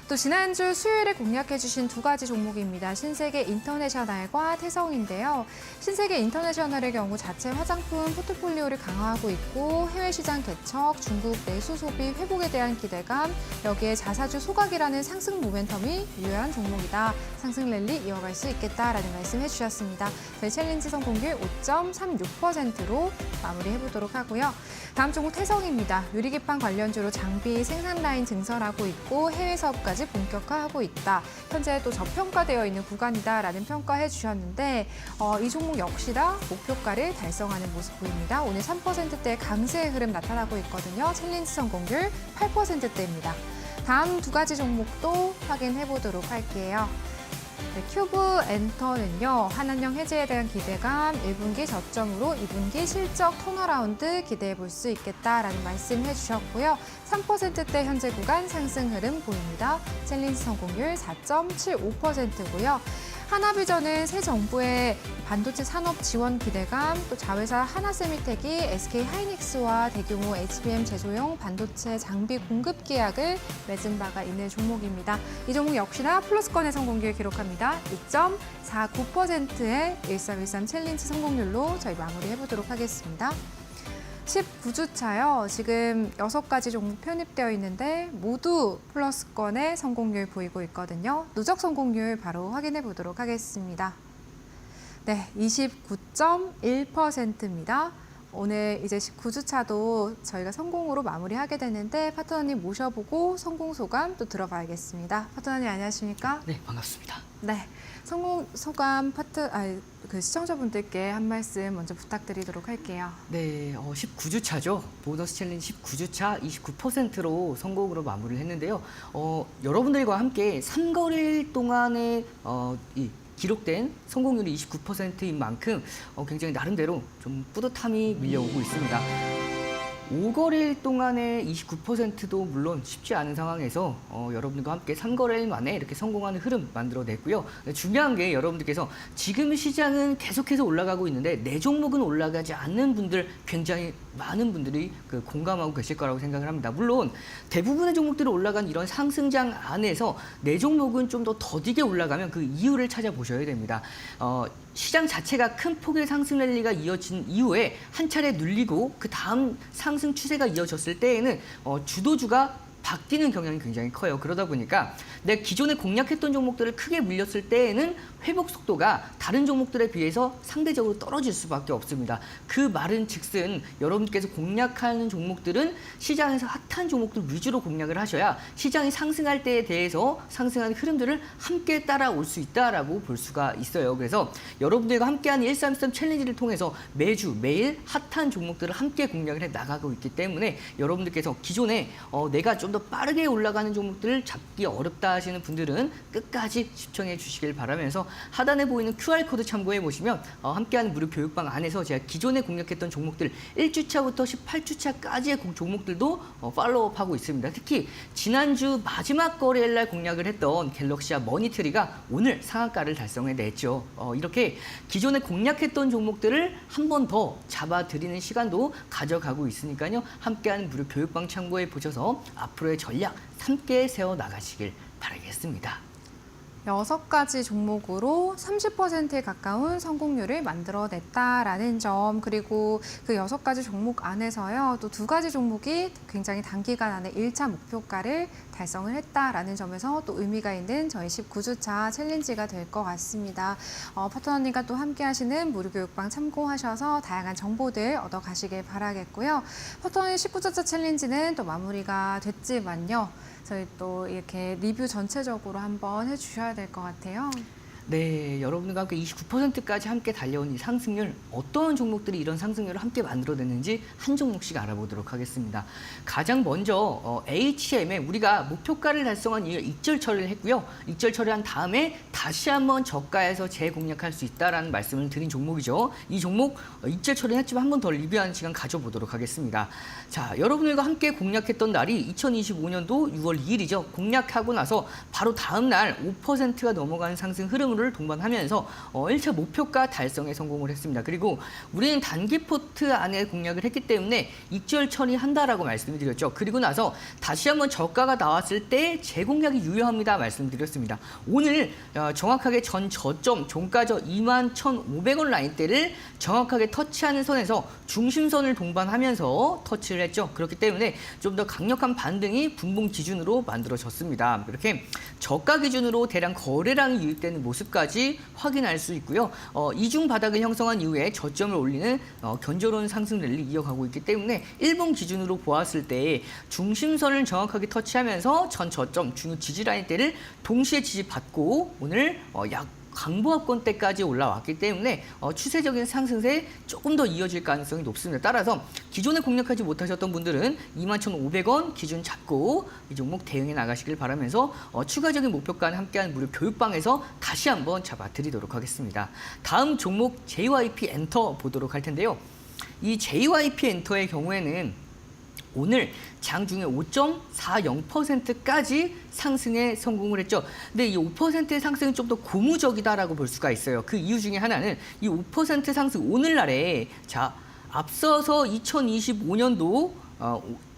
또 지난주 수요일에 공략해주신 두 가지 종목입니다. 신세계 인터내셔널과 태성인데요. 신세계 인터내셔널의 경우 자체 화장품 포트폴리오를 강화하고 있고 해외 시장 개척, 중국 내수 소비 회복에 대한 기대감, 여기에 자사주 소각이라는 상승 모멘텀이 유효한 종목이다. 상승 랠리 이어갈 수 있겠다라는 말씀 해주셨습니다. 저희 챌린지 성공률 5.36%로 마무리해보도록 하고요. 다음 종목 태성입니다. 유리기판 관련주로 장비 생산 라인 증설하고 있고 해외 사업까지 본격화하고 있다. 현재 또 저평가되어 있는 구간이다라는 평가해 주셨는데 이 종목 역시나 목표가를 달성하는 모습 보입니다. 오늘 3%대 강세의 흐름 나타나고 있거든요. 챌린지 성공률 8%대입니다. 다음 두 가지 종목도 확인해 보도록 할게요. 네, 큐브 엔터는요. 한한령 해지에 대한 기대감, 1분기 저점으로 2분기 실적 턴어라운드 기대해 볼 수 있겠다라는 말씀 해주셨고요. 3%대 현재 구간 상승 흐름 보입니다. 챌린지 성공률 4.75%고요. 하나비전은 새 정부의 반도체 산업 지원 기대감, 또 자회사 하나세미텍이 SK 하이닉스와 대규모 HBM 제조용 반도체 장비 공급 계약을 맺은 바가 있는 종목입니다. 이 종목 역시나 플러스권의 성공률 기록합니다. 2.49%의 1313 챌린지 성공률로 저희 마무리해보도록 하겠습니다. 19주차요. 지금 6가지 종목 편입되어 있는데 모두 플러스권의 성공률 보이고 있거든요. 누적 성공률 바로 확인해 보도록 하겠습니다. 네, 29.1%입니다. 오늘 이제 19주차도 저희가 성공으로 마무리하게 되는데 파트너님 모셔보고 성공 소감 또 들어봐야겠습니다. 파트너님 안녕하십니까? 네, 반갑습니다. 네, 성공 소감 시청자분들께 한 말씀 먼저 부탁드리도록 할게요. 네, 19주차죠. 보너스 챌린지 19주차 29%로 성공으로 마무리를 했는데요. 여러분들과 함께 3거래일 동안에 이 기록된 성공률이 29%인 만큼 굉장히 나름대로 좀 뿌듯함이 밀려오고 있습니다. 5거래일 동안의 29%도 물론 쉽지 않은 상황에서 여러분들과 함께 3거래일 만에 이렇게 성공하는 흐름 만들어냈고요. 중요한 게 여러분들께서 지금 시장은 계속해서 올라가고 있는데 내 종목은 올라가지 않는 분들 굉장히 많은 분들이 공감하고 계실 거라고 생각을 합니다. 물론 대부분의 종목들이 올라간 이런 상승장 안에서 내 종목은 좀 더 더디게 올라가면 그 이유를 찾아보셔야 됩니다. 시장 자체가 큰 폭의 상승 랠리가 이어진 이후에 한 차례 눌리고 그 다음 상승 추세가 이어졌을 때에는 주도주가 바뀌는 경향이 굉장히 커요. 그러다 보니까 내가 기존에 공략했던 종목들을 크게 물렸을 때에는 회복 속도가 다른 종목들에 비해서 상대적으로 떨어질 수밖에 없습니다. 그 말은 즉슨 여러분께서 공략하는 종목들은 시장에서 핫한 종목들 위주로 공략을 하셔야 시장이 상승할 때에 대해서 상승하는 흐름들을 함께 따라올 수 있다라고 볼 수가 있어요. 그래서 여러분들과 함께하는 1313 챌린지를 통해서 매주 매일 핫한 종목들을 함께 공략을 해 나가고 있기 때문에 여러분들께서 기존에 내가 좀 더 빠르게 올라가는 종목들을 잡기 어렵다 하시는 분들은 끝까지 시청해 주시길 바라면서 하단에 보이는 QR코드 참고해 보시면 함께하는 무료 교육방 안에서 제가 기존에 공략했던 종목들 1주차부터 18주차까지의 종목들도 팔로우업하고 있습니다. 특히 지난주 마지막 거래일 날 공략을 했던 갤럭시와 머니트리가 오늘 상한가를 달성해냈죠. 이렇게 기존에 공략했던 종목들을 한 번 더 잡아드리는 시간도 가져가고 있으니까요. 함께하는 무료 교육방 참고해 보셔서 앞으로의 전략 함께 세워나가시길 바라겠습니다. 6가지 종목으로 30%에 가까운 성공률을 만들어냈다라는 점, 그리고 그 6가지 종목 안에서요, 또 2가지 종목이 굉장히 단기간 안에 1차 목표가를 달성을 했다라는 점에서 또 의미가 있는 저희 19주차 챌린지가 될 것 같습니다. 파트너님과 또 함께 하시는 무료 교육방 참고하셔서 다양한 정보들 얻어가시길 바라겠고요. 파트너님 19주차 챌린지는 또 마무리가 됐지만요. 저희 또 이렇게 리뷰 전체적으로 한번 해주셔야 될 것 같아요. 네, 여러분과 함께 29%까지 함께 달려온 이 상승률, 어떤 종목들이 이런 상승률을 함께 만들어냈는지 한 종목씩 알아보도록 하겠습니다. 가장 먼저 HM에 우리가 목표가를 달성한 이후 익절 처리를 했고요. 익절 처리한 다음에 다시 한번 저가에서 재공략할 수 있다라는 말씀을 드린 종목이죠. 이 종목 익절 처리했지만 한 번 더 리뷰하는 시간 가져보도록 하겠습니다. 자, 여러분들과 함께 공략했던 날이 2025년도 6월 2일이죠. 공략하고 나서 바로 다음 날 5%가 넘어가는 상승 흐름을 동반하면서 1차 목표가 달성에 성공을 했습니다. 그리고 우리는 단기 포트 안에 공략을 했기 때문에 익절 처리한다라고 말씀을 드렸죠. 그리고 나서 다시 한번 저가가 나왔을 때 재공략이 유효합니다 말씀드렸습니다. 오늘 정확하게 전 저점 종가저 21,500원 라인대를 정확하게 터치하는 선에서 중심선을 동반하면서 터치를 했죠. 그렇기 때문에 좀 더 강력한 반등이 분봉 기준으로 만들어졌습니다. 이렇게 저가 기준으로 대량 거래량이 유입되는 모습까지 확인할 수 있고요. 이중 바닥을 형성한 이후에 저점을 올리는 견조로운 상승 랠리 이어가고 있기 때문에 일봉 기준으로 보았을 때 중심선을 정확하게 터치하면서 전 저점 중요 지지 라인대를 동시에 지지받고 오늘 약 강보합권대까지 올라왔기 때문에 추세적인 상승세에 조금 더 이어질 가능성이 높습니다. 따라서 기존에 공략하지 못하셨던 분들은 21,500원 기준 잡고 이 종목 대응해 나가시길 바라면서 추가적인 목표가는 함께하는 무료 교육방에서 다시 한번 잡아드리도록 하겠습니다. 다음 종목 JYP 엔터 보도록 할 텐데요. 이 JYP 엔터의 경우에는 오늘 장중에 5.40%까지 상승에 성공을 했죠. 근데 이 5%의 상승은 좀 더 고무적이다라고 볼 수가 있어요. 그 이유 중에 하나는 이 5% 상승 오늘날에 자 앞서서 2025년도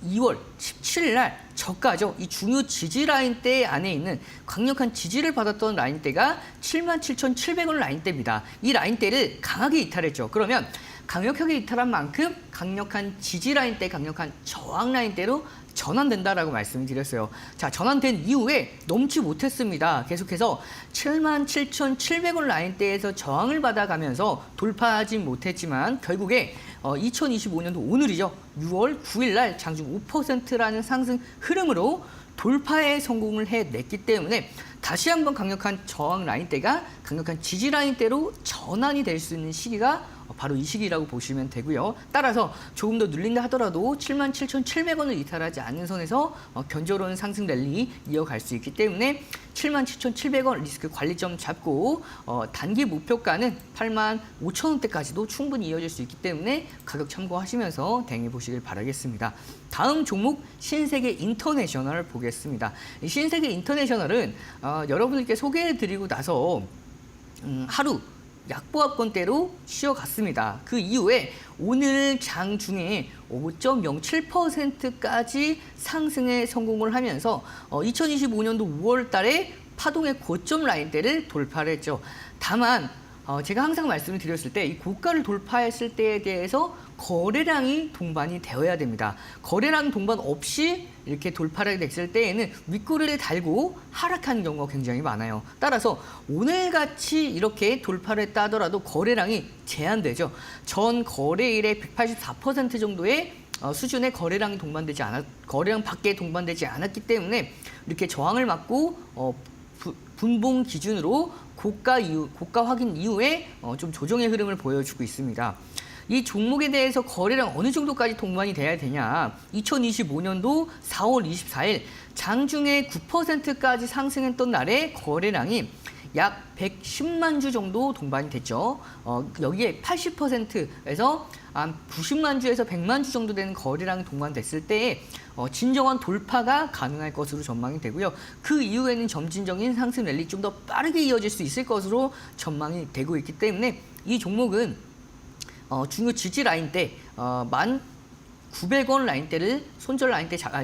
2월 17일 날 저가죠. 이 중요 지지 라인대 안에 있는 강력한 지지를 받았던 라인대가 77,700원 라인대입니다. 이 라인대를 강하게 이탈했죠. 그러면 강력하게 이탈한 만큼 강력한 지지 라인대, 강력한 저항 라인대로 전환된다라고 말씀을 드렸어요. 자, 전환된 이후에 넘지 못했습니다. 계속해서 77,700원 라인대에서 저항을 받아가면서 돌파하지 못했지만 결국에 2025년도 오늘이죠. 6월 9일 날 장중 5%라는 상승 흐름으로 돌파에 성공을 해냈기 때문에 다시 한번 강력한 저항 라인대가 강력한 지지 라인대로 전환이 될 수 있는 시기가 바로 이 시기라고 보시면 되고요. 따라서 조금 더 눌린다 하더라도 77,700원을 이탈하지 않는 선에서 견조로운 상승 랠리 이어갈 수 있기 때문에 77,700원 리스크 관리점 잡고 단기 목표가는 85,000원대까지도 충분히 이어질 수 있기 때문에 가격 참고하시면서 대응해 보시길 바라겠습니다. 다음 종목 신세계 인터내셔널 보겠습니다. 이 신세계 인터내셔널은 여러분들께 소개해드리고 나서 하루 약보합권대로 쉬어갔습니다. 그 이후에 오늘 장중에 5.07%까지 상승에 성공을 하면서 2025년도 5월 달에 파동의 고점 라인대를 돌파를 했죠. 다만 제가 항상 말씀을 드렸을 때 이 고가를 돌파했을 때에 대해서 거래량이 동반이 되어야 됩니다. 거래량 동반 없이 이렇게 돌파를 됐을 때에는 윗꼬리를 달고 하락하는 경우가 굉장히 많아요. 따라서 오늘같이 이렇게 돌파를 했다 하더라도 거래량이 제한되죠. 전 거래일의 184% 정도의 수준의 거래량이 거래량 밖에 동반되지 않았기 때문에 이렇게 저항을 맞고 분봉 기준으로 고가 확인 이후에 좀 조정의 흐름을 보여주고 있습니다. 이 종목에 대해서 거래량 어느 정도까지 동반이 돼야 되냐. 2025년도 4월 24일 장중에 9%까지 상승했던 날에 거래량이 약 110만 주 정도 동반이 됐죠. 여기에 80%에서 한 90만 주에서 100만 주 정도 되는 거래량이 동반됐을 때에 진정한 돌파가 가능할 것으로 전망이 되고요. 그 이후에는 점진적인 상승 랠리 좀 더 빠르게 이어질 수 있을 것으로 전망이 되고 있기 때문에 이 종목은 중요 지지 라인대 1,900원 라인대를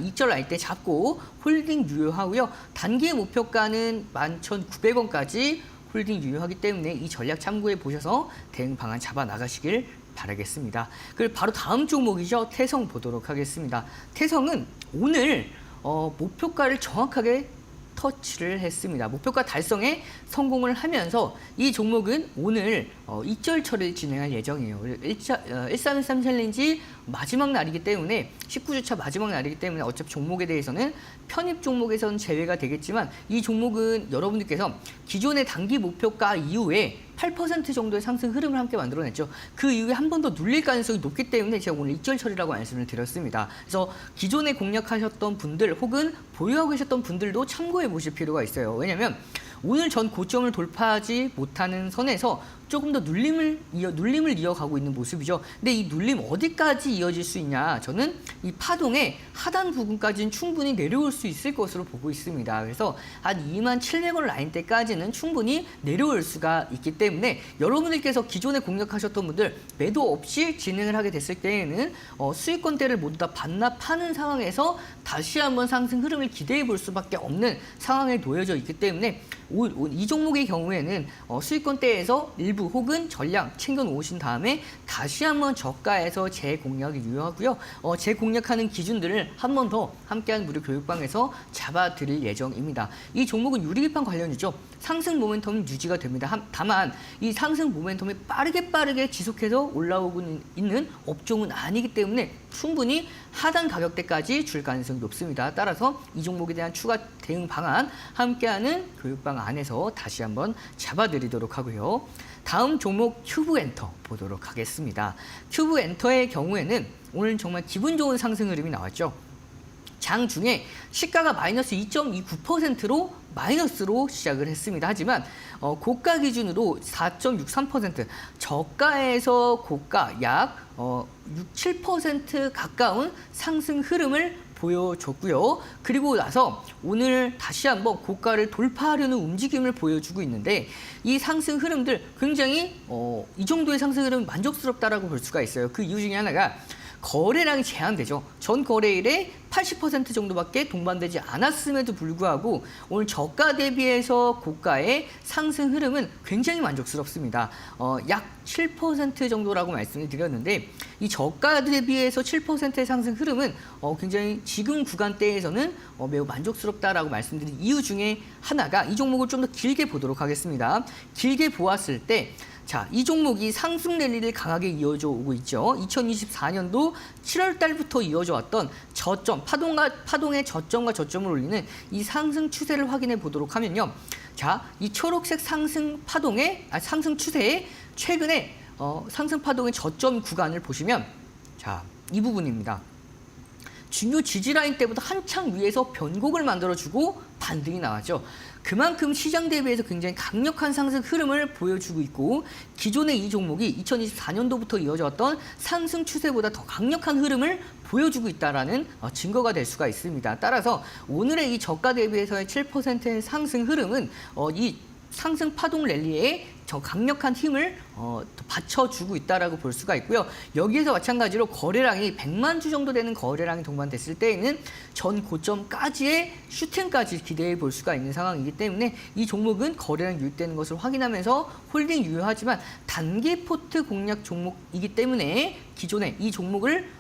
익절 라인대 잡고 홀딩 유효하고요. 단기 목표가는 11,900원까지 홀딩 유효하기 때문에 이 전략 참고해 보셔서 대응 방안 잡아 나가시길 바라겠습니다. 그리고 바로 다음 종목이죠. 태성 보도록 하겠습니다. 태성은 오늘 목표가를 정확하게 터치를 했습니다. 목표가 달성에 성공을 하면서 이 종목은 오늘 익절 처리를 진행할 예정이에요. 1313 챌린지 마지막 날이기 때문에 19주차 마지막 날이기 때문에 어차피 종목에 대해서는 편입 종목에서는 제외가 되겠지만 이 종목은 여러분들께서 기존의 단기 목표가 이후에 8% 정도의 상승 흐름을 함께 만들어냈죠. 그 이후에 한 번 더 눌릴 가능성이 높기 때문에 제가 오늘 익절 처리라고 말씀을 드렸습니다. 그래서 기존에 공략하셨던 분들 혹은 보유하고 계셨던 분들도 참고해 보실 필요가 있어요. 왜냐하면 오늘 전 고점을 돌파하지 못하는 선에서 조금 더 눌림을 이어가고 있는 모습이죠. 근데 이 눌림 어디까지 이어질 수 있냐? 저는 이 파동의 하단 부분까지는 충분히 내려올 수 있을 것으로 보고 있습니다. 그래서 한 27,000원 라인대까지는 충분히 내려올 수가 있기 때문에 여러분들께서 기존에 공략하셨던 분들 매도 없이 진행을 하게 됐을 때에는 수익권대를 모두 다 반납하는 상황에서 다시 한번 상승 흐름을 기대해 볼 수밖에 없는 상황에 놓여져 있기 때문에 이 종목의 경우에는 수익권대에서 일부 혹은 전량 챙겨 놓으신 다음에 다시 한번 저가에서 재공략이 유효하고요. 재공략하는 기준들을 한 번 더 함께하는 무료 교육방에서 잡아드릴 예정입니다. 이 종목은 유리기판 관련이죠. 상승 모멘텀은 유지가 됩니다. 다만 이 상승 모멘텀이 빠르게 지속해서 올라오고 있는 업종은 아니기 때문에 충분히 하단 가격대까지 줄 가능성이 높습니다. 따라서 이 종목에 대한 추가 대응 방안 함께하는 교육방 안에서 다시 한번 잡아드리도록 하고요. 다음 종목 큐브엔터 보도록 하겠습니다. 큐브엔터의 경우에는 오늘 정말 기분 좋은 상승 흐름이 나왔죠. 장중에 시가가 마이너스 2.29%로 마이너스로 시작을 했습니다. 하지만 고가 기준으로 4.63%, 저가에서 고가 약 6, 7% 가까운 상승 흐름을 보여줬고요. 그리고 나서 오늘 다시 한번 고가를 돌파하려는 움직임을 보여주고 있는데 이 상승 흐름들 굉장히 이 정도의 상승 흐름 만족스럽다라고 볼 수가 있어요. 그 이유 중에 하나가 거래량이 제한되죠. 전 거래일에 80% 정도밖에 동반되지 않았음에도 불구하고 오늘 저가 대비해서 고가의 상승 흐름은 굉장히 만족스럽습니다. 약 7% 정도라고 말씀을 드렸는데 이 저가 대비해서 7%의 상승 흐름은 굉장히 지금 구간대에서는 매우 만족스럽다라고 말씀드린 이유 중에 하나가 이 종목을 좀 더 길게 보도록 하겠습니다. 길게 보았을 때 자, 이 종목이 상승 랠리를 강하게 이어져 오고 있죠. 2024년도 7월 달부터 이어져 왔던 저점, 파동의 저점과 저점을 올리는 이 상승 추세를 확인해 보도록 하면요. 자, 이 초록색 상승 추세의 최근에 상승 파동의 저점 구간을 보시면 자, 이 부분입니다. 중요 지지라인 때보다 한창 위에서 변곡을 만들어주고 반등이 나왔죠. 그만큼 시장 대비해서 굉장히 강력한 상승 흐름을 보여주고 있고 기존의 이 종목이 2024년도부터 이어졌던 상승 추세보다 더 강력한 흐름을 보여주고 있다는 증거가 될 수가 있습니다. 따라서 오늘의 이 저가 대비해서의 7%의 상승 흐름은 이 상승 파동 랠리에 저 강력한 힘을 받쳐주고 있다라고 볼 수가 있고요. 여기에서 마찬가지로 거래량이 100만 주 정도 되는 거래량이 동반됐을 때에는 전 고점까지의 슈팅까지 기대해 볼 수가 있는 상황이기 때문에 이 종목은 거래량 유입되는 것을 확인하면서 홀딩 유효하지만 단기 포트 공략 종목이기 때문에 기존에 이 종목을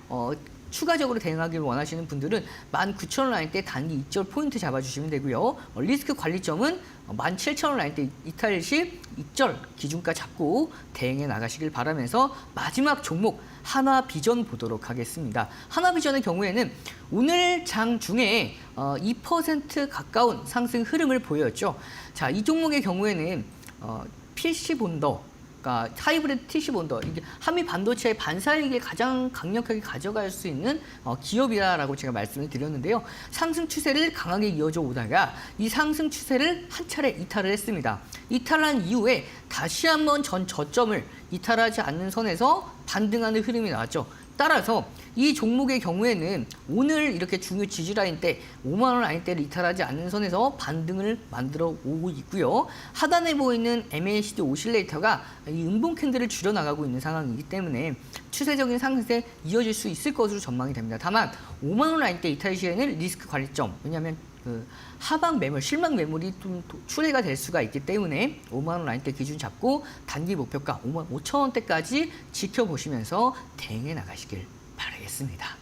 추가적으로 대응하기를 원하시는 분들은 19,000원 라인대 단기 입절 포인트 잡아주시면 되고요. 리스크 관리점은 17,000원 라인대 이탈시 입절 기준가 잡고 대응해 나가시길 바라면서 마지막 종목 하나비전 보도록 하겠습니다. 하나비전의 경우에는 오늘 장 중에 2% 가까운 상승 흐름을 보였죠. 자, 이 종목의 경우에는 PC 본더 하이브리드 TC 본더, 이게 한미 반도체의 반사이익을 가장 강력하게 가져갈 수 있는 기업이다라고 제가 말씀을 드렸는데요. 상승 추세를 강하게 이어져 오다가 이 상승 추세를 한 차례 이탈을 했습니다. 이탈한 이후에 다시 한번 전 저점을 이탈하지 않는 선에서 반등하는 흐름이 나왔죠. 따라서 이 종목의 경우에는 오늘 이렇게 중요 지지라인 때 5만 원 라인대를 이탈하지 않는 선에서 반등을 만들어 오고 있고요. 하단에 보이는 MACD 오실레이터가 이 음봉 캔들을 줄여나가고 있는 상황이기 때문에 추세적인 상승세 이어질 수 있을 것으로 전망이 됩니다. 다만 5만 원 라인대 이탈 시에는 리스크 관리점, 왜냐하면 하방 매물, 실망 매물이 좀 출회가 될 수가 있기 때문에 5만 원 라인대 기준 잡고 단기 목표가 5만 5천 원대까지 지켜보시면서 대응해 나가시길 바라겠습니다.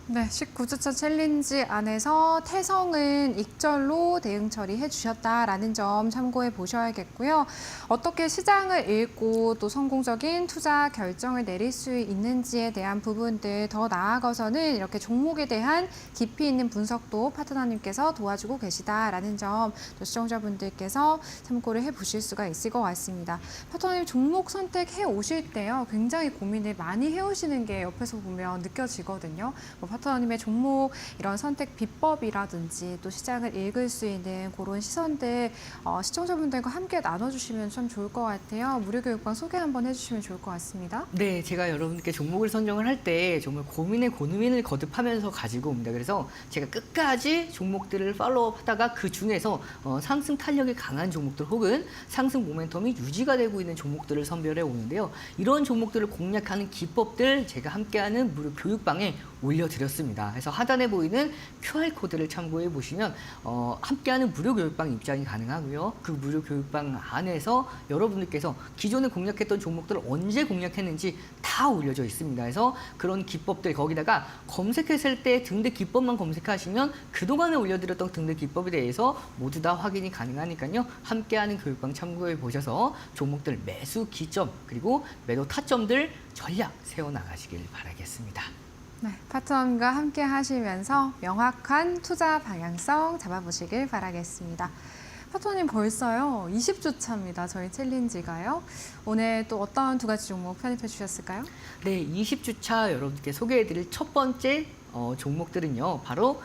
네, 19주차 챌린지 안에서 태성은 익절로 대응 처리해 주셨다라는 점 참고해 보셔야겠고요. 어떻게 시장을 읽고 또 성공적인 투자 결정을 내릴 수 있는지에 대한 부분들 더 나아가서는 이렇게 종목에 대한 깊이 있는 분석도 파트너님께서 도와주고 계시다라는 점 또 시청자분들께서 참고를 해 보실 수가 있을 것 같습니다. 파트너님 종목 선택해 오실 때요. 굉장히 고민을 많이 해오시는 게 옆에서 보면 느껴지거든요. 파트너님의 종목 이런 선택 비법이라든지 또 시장을 읽을 수 있는 그런 시선들 시청자분들과 함께 나눠주시면 참 좋을 것 같아요. 무료교육방 소개 한번 해주시면 좋을 것 같습니다. 네, 제가 여러분께 종목을 선정을 할 때 정말 고민을 거듭하면서 가지고 옵니다. 그래서 제가 끝까지 종목들을 팔로우하다가 그 중에서 상승 탄력이 강한 종목들 혹은 상승 모멘텀이 유지가 되고 있는 종목들을 선별해 오는데요. 이런 종목들을 공략하는 기법들 제가 함께하는 무료 교육방에 올려드렸습니다. 그래서 하단에 보이는 QR코드를 참고해 보시면 함께하는 무료 교육방 입장이 가능하고요. 그 무료 교육방 안에서 여러분들께서 기존에 공략했던 종목들을 언제 공략했는지 다 올려져 있습니다. 그래서 그런 기법들 거기다가 검색했을 때 등대 기법만 검색하시면 그동안에 올려드렸던 등대 기법에 대해서 모두 다 확인이 가능하니까요. 함께하는 교육방 참고해 보셔서 종목들 매수 기점 그리고 매도 타점들 전략 세워나가시길 바라겠습니다. 네, 파트너님과 함께 하시면서 명확한 투자 방향성 잡아보시길 바라겠습니다. 파트너님 벌써요 20주차입니다. 저희 챌린지가요. 오늘 또 어떤 두 가지 종목 편입해 주셨을까요? 네, 20주차 여러분께 소개해드릴 첫 번째 종목들은요, 바로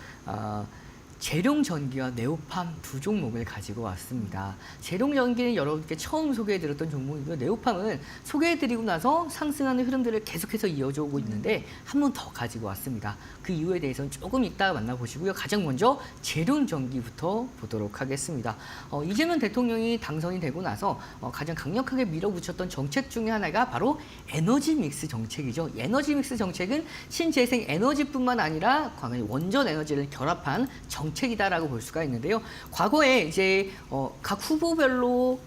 재룡전기와 네오팜 두 종목을 가지고 왔습니다. 재룡전기는 여러분께 처음 소개해드렸던 종목이고요. 네오팜은 소개해드리고 나서 상승하는 흐름들을 계속해서 이어져 오고 있는데 한 번 더 가지고 왔습니다. 그 이유에 대해서는 조금 이따 만나보시고요. 가장 먼저 재룡전기부터 보도록 하겠습니다. 이재명 대통령이 당선이 되고 나서 가장 강력하게 밀어붙였던 정책 중에 하나가 바로 에너지 믹스 정책이죠. 에너지 믹스 정책은 신재생 에너지뿐만 아니라 원전 에너지를 결합한 정책이다라고 볼 수가 있는데요. 과거에 이제 각 후보별로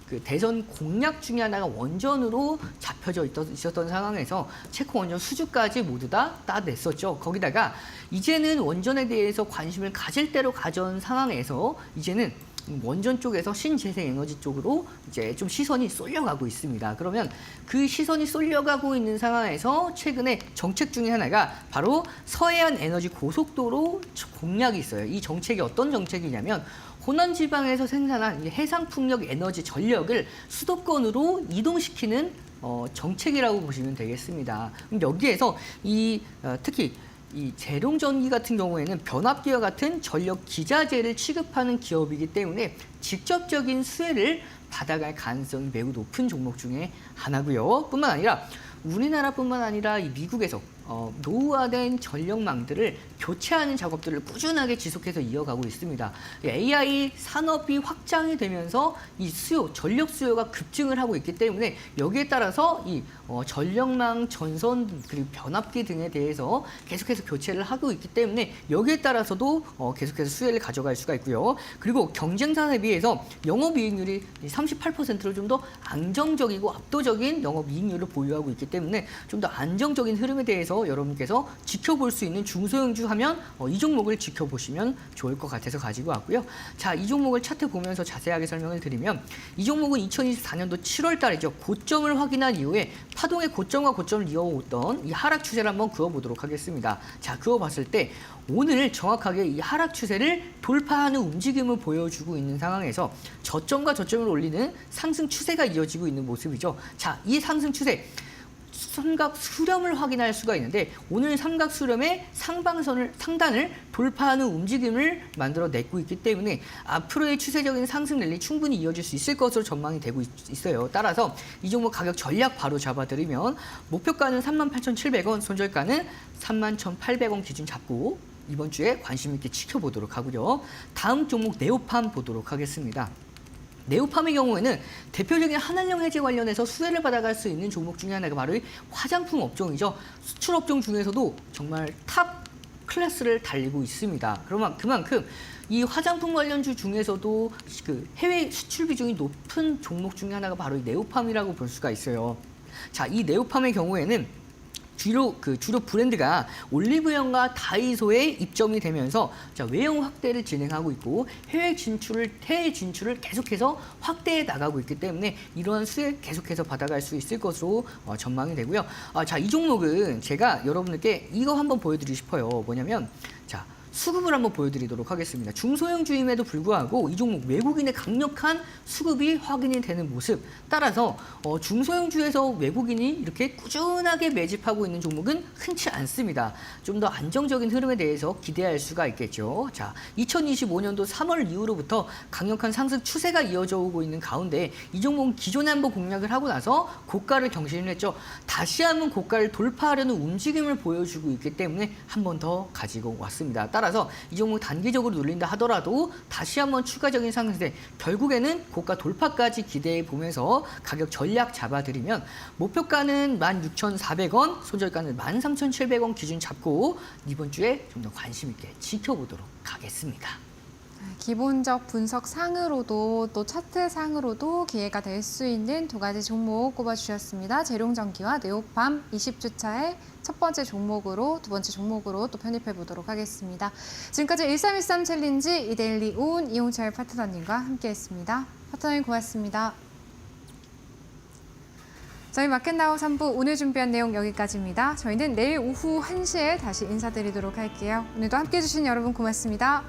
그 대선 공약 중에 하나가 원전으로 잡혀져 있었던 상황에서 체코 원전 수주까지 모두 다 따냈었죠. 거기다가 이제는 원전에 대해서 관심을 가질 대로 가져온 상황에서 이제는 원전 쪽에서 신재생 에너지 쪽으로 이제 좀 시선이 쏠려가고 있습니다. 그러면 그 시선이 쏠려가고 있는 상황에서 최근에 정책 중에 하나가 바로 서해안 에너지 고속도로 공약이 있어요. 이 정책이 어떤 정책이냐면 호남 지방에서 생산한 해상풍력 에너지 전력을 수도권으로 이동시키는 정책이라고 보시면 되겠습니다. 그럼 여기에서 특히 이 재룡전기 같은 경우에는 변압기와 같은 전력 기자재를 취급하는 기업이기 때문에 직접적인 수혜를 받아갈 가능성이 매우 높은 종목 중에 하나고요. 뿐만 아니라 우리나라뿐만 아니라 이 미국에서 노후화된 전력망들을 교체하는 작업들을 꾸준하게 지속해서 이어가고 있습니다. AI 산업이 확장이 되면서 이 전력 수요가 급증을 하고 있기 때문에 여기에 따라서 이 전력망, 전선, 그리고 변압기 등에 대해서 계속해서 교체를 하고 있기 때문에 여기에 따라서도 계속해서 수혜를 가져갈 수가 있고요. 그리고 경쟁사에 비해서 영업이익률이 38%로 좀 더 안정적이고 압도적인 영업이익률을 보유하고 있기 때문에 좀 더 안정적인 흐름에 대해서 여러분께서 지켜볼 수 있는 중소형주 하면 이 종목을 지켜보시면 좋을 것 같아서 가지고 왔고요. 자, 이 종목을 차트 보면서 자세하게 설명을 드리면 이 종목은 2024년도 7월 달이죠. 고점을 확인한 이후에 파동의 고점과 고점을 이어오던 이 하락 추세를 한번 그어보도록 하겠습니다. 자, 그어봤을 때 오늘 정확하게 이 하락 추세를 돌파하는 움직임을 보여주고 있는 상황에서 저점과 저점을 올리는 상승 추세가 이어지고 있는 모습이죠. 자, 이 상승 추세 삼각 수렴을 확인할 수가 있는데 오늘 삼각 수렴의 상단을 돌파하는 움직임을 만들어내고 있기 때문에 앞으로의 추세적인 상승 랠리 충분히 이어질 수 있을 것으로 전망이 되고 있어요. 따라서 이 종목 가격 전략 바로 잡아드리면 목표가는 38,700원, 손절가는 31,800원 기준 잡고 이번 주에 관심 있게 지켜보도록 하고요. 다음 종목 네오팜 보도록 하겠습니다. 네오팜의 경우에는 대표적인 한한령 해제 관련해서 수혜를 받아갈 수 있는 종목 중에 하나가 바로 이 화장품 업종이죠. 수출 업종 중에서도 정말 탑 클래스를 달리고 있습니다. 그만큼 이 화장품 관련주 중에서도 그 해외 수출 비중이 높은 종목 중에 하나가 바로 이 네오팜이라고 볼 수가 있어요. 자, 이 네오팜의 경우에는 주로 브랜드가 올리브영과 다이소에 입점이 되면서 외형 확대를 진행하고 있고 해외 진출을 계속해서 확대해 나가고 있기 때문에 이러한 수혜 계속해서 받아갈 수 있을 것으로 전망이 되고요. 자, 이 종목은 제가 여러분들께 이거 한번 보여드리고 싶어요. 뭐냐면 자. 수급을 한번 보여드리도록 하겠습니다. 중소형주임에도 불구하고 이 종목 외국인의 강력한 수급이 확인이 되는 모습. 따라서 중소형주에서 외국인이 이렇게 꾸준하게 매집하고 있는 종목은 흔치 않습니다. 좀 더 안정적인 흐름에 대해서 기대할 수가 있겠죠. 자, 2025년도 3월 이후로부터 강력한 상승 추세가 이어져 오고 있는 가운데 이 종목은 기존에 한번 공략을 하고 나서 고가를 경신을 했죠. 다시 한번 고가를 돌파하려는 움직임을 보여주고 있기 때문에 한 번 더 가지고 왔습니다. 따라서 이 종목 단기적으로 눌린다 하더라도 다시 한번 추가적인 상승세, 결국에는 고가 돌파까지 기대해 보면서 가격 전략 잡아드리면 목표가는 16,400원, 손절가는 13,700원 기준 잡고 이번 주에 좀 더 관심 있게 지켜보도록 하겠습니다. 기본적 분석 상으로도 또 차트 상으로도 기회가 될 수 있는 두 가지 종목 꼽아주셨습니다. 재룡전기와 네오팜 20주차의 첫 번째 종목으로 두 번째 종목으로 또 편입해 보도록 하겠습니다. 지금까지 1313 챌린지 이데일리 온 이홍철 파트너님과 함께했습니다. 파트너님 고맙습니다. 저희 마켓나우 3부 오늘 준비한 내용 여기까지입니다. 저희는 내일 오후 1시에 다시 인사드리도록 할게요. 오늘도 함께해 주신 여러분 고맙습니다.